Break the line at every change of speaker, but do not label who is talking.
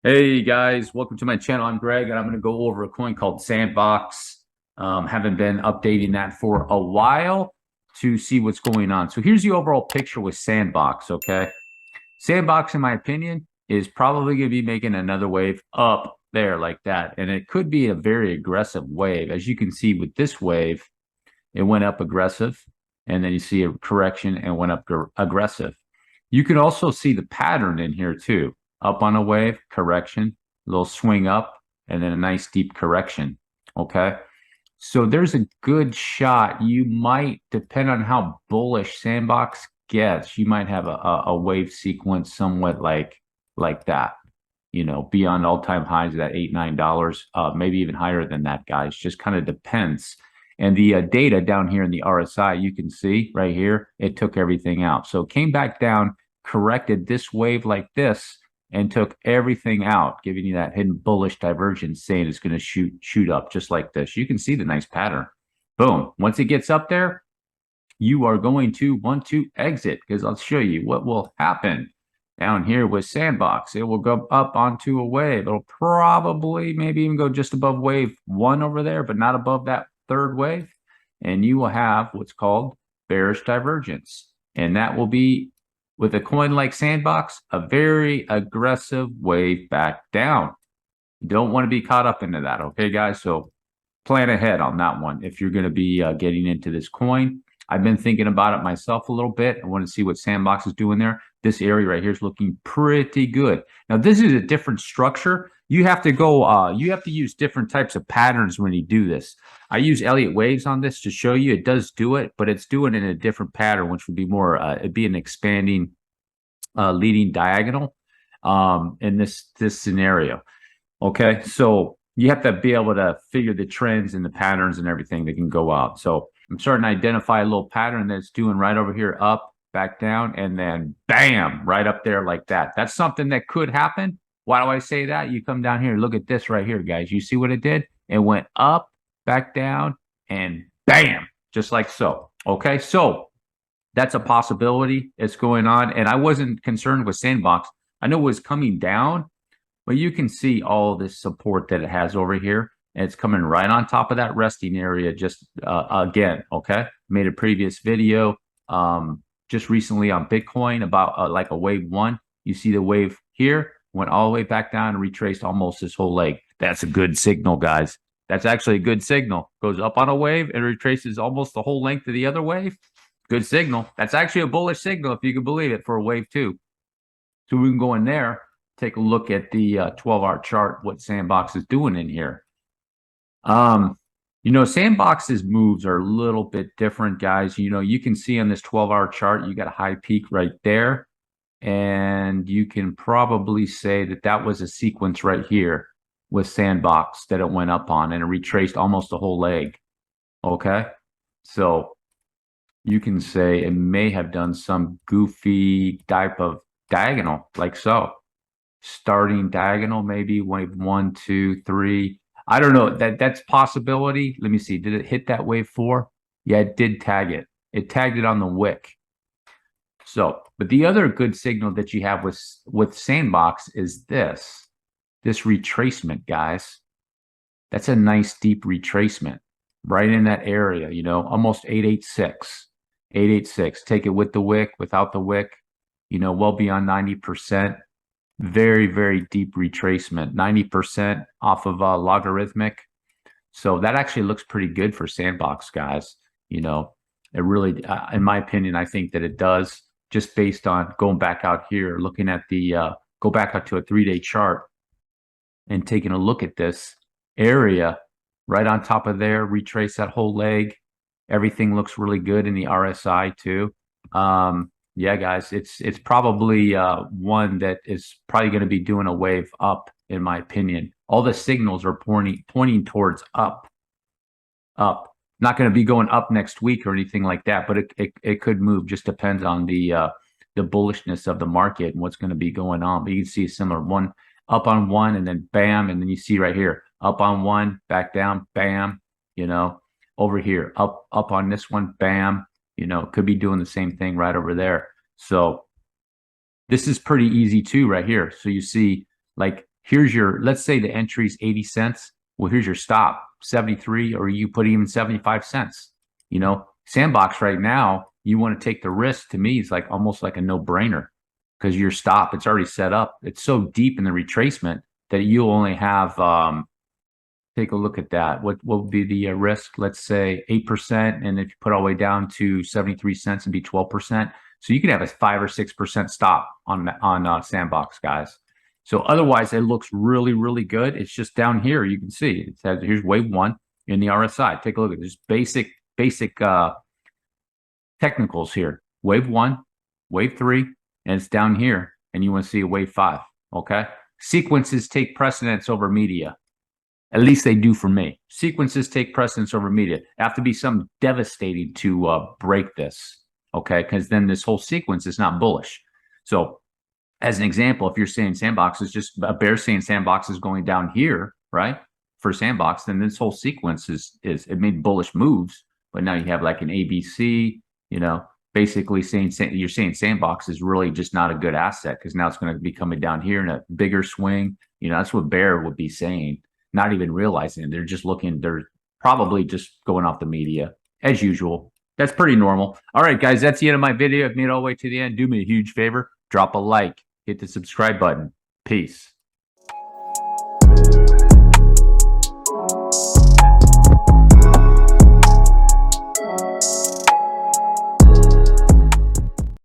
Hey guys, welcome to my channel. I'm Greg, and I'm going to go over a coin called Sandbox. Haven't been updating that for a while to see what's going on. So here's the overall picture with Sandbox, okay? Sandbox, in my opinion, is probably going to be making another wave up there like that. And it could be a very aggressive wave. As you can see with this wave, it went up aggressive, and then you see a correction and went up aggressive. You can also see the pattern in here too. Up on a wave, correction, a little swing up, and then a nice deep correction. Okay. So there's a good shot. You might, depend on how bullish Sandbox gets, you might have a wave sequence somewhat like that. Beyond all-time highs of that $8, $9, maybe even higher than that, guys. Just kind of depends. And the data down here in the RSI, you can see right here, it took everything out. So it came back down, corrected this wave like this, and took everything out, giving you that hidden bullish divergence, saying it's going to shoot up just like this. You can see the nice pattern. Boom. Once it gets up there, you are going to want to exit, because I'll show you what will happen down here with Sandbox. It will go up onto a wave. It'll probably maybe even go just above wave one over there, but not above that third wave. And you will have what's called bearish divergence. And that will be, with a coin like Sandbox, a very aggressive wave back down. You don't want to be caught up into that, okay, guys? So plan ahead on that one if you're going to be getting into this coin. I've been thinking about it myself a little bit. I want to see what Sandbox is doing there. This area right here is looking pretty good. Now, this is a different structure. You have to use different types of patterns when you do this. I use Elliott waves on this to show you it does do it, but it's doing it in a different pattern, which would be more, it'd be an expanding leading diagonal in this scenario. Okay, so you have to be able to figure the trends and the patterns and everything that can go out. So I'm starting to identify a little pattern that's doing right over here, up, back down, and then bam, right up there like that. That's something that could happen. Why do I say that? You come down here, look at this right here, guys. You see what it did? It went up, back down, and bam, just like so. Okay, so that's a possibility. It's going on. And I wasn't concerned with Sandbox. I know it was coming down, but you can see all this support that it has over here. And it's coming right on top of that resting area just again, okay? Made a previous video just recently on Bitcoin about like a wave one. You see the wave here, went all the way back down and retraced almost this whole leg. That's a good signal, guys. That's actually a good signal. Goes up on a wave and retraces almost the whole length of the other wave. Good signal. That's actually a bullish signal, if you can believe it, for a wave two. So we can go in there, take a look at the 12-hour chart, what Sandbox is doing in here. Sandbox's moves are a little bit different, guys. You can see on this 12-hour chart, you got a high peak right there. And you can probably say that that was a sequence right here with Sandbox that it went up on, and it retraced almost the whole leg. Okay? So you can say it may have done some goofy type of diagonal, like so. Starting diagonal, maybe wave 1, 2, 3. I don't know. That's possibility. Let me see. Did it hit that wave 4? Yeah, it did tag it. It tagged it on the wick. So, but the other good signal that you have with Sandbox is this retracement, guys. That's a nice deep retracement right in that area, almost 886. 886. Take it with the wick, without the wick, well beyond 90%. Very, very deep retracement, 90% off of logarithmic. So that actually looks pretty good for Sandbox, guys. It really, in my opinion, I think that it does, just based on going back out here, looking at go back out to a 3-day chart and taking a look at this area right on top of there, retrace that whole leg. Everything looks really good in the RSI too. Yeah, guys, it's probably one that is probably going to be doing a wave up, in my opinion. All the signals are pointing towards up. Not going to be going up next week or anything like that, but it could move. Just depends on the bullishness of the market and what's going to be going on. But you can see a similar one, up on one, and then bam, and then you see right here, up on one, back down, bam. Over here, up on this one, bam. Could be doing the same thing right over there. So this is pretty easy too right here. So you see, like, Here's your, let's say the entry's 80 cents. Well, here's your stop, 73, or you put even 75 cents. You know, Sandbox right now, you want to take the risk. To me, it's like almost like a no-brainer because your stop, it's already set up. It's so deep in the retracement that you only have, take a look at that. What would be the risk? Let's say 8%. And if you put all the way down to 73 cents, it'd be 12%. So you could have a 5 or 6% stop on Sandbox, guys. So otherwise, it looks really, really good. It's just down here. You can see it says here's wave 1 in the RSI. Take a look at this basic technicals here. Wave 1, wave 3, and it's down here. And you want to see a wave 5. Okay. Sequences take precedence over media. At least they do for me. Sequences take precedence over media. They have to be something devastating to break this. Okay. Because then this whole sequence is not bullish. So as an example, if you're saying Sandbox is just a bear saying Sandbox is going down here, right? For Sandbox, then this whole sequence is it made bullish moves, but now you have like an ABC, you know, basically saying you're saying Sandbox is really just not a good asset because now it's going to be coming down here in a bigger swing. You know, that's what bear would be saying, not even realizing it. They're just looking, they're probably just going off the media as usual. That's pretty normal. All right, guys, that's the end of my video. If you made it all the way to the end, do me a huge favor. Drop a like, hit the subscribe button. Peace.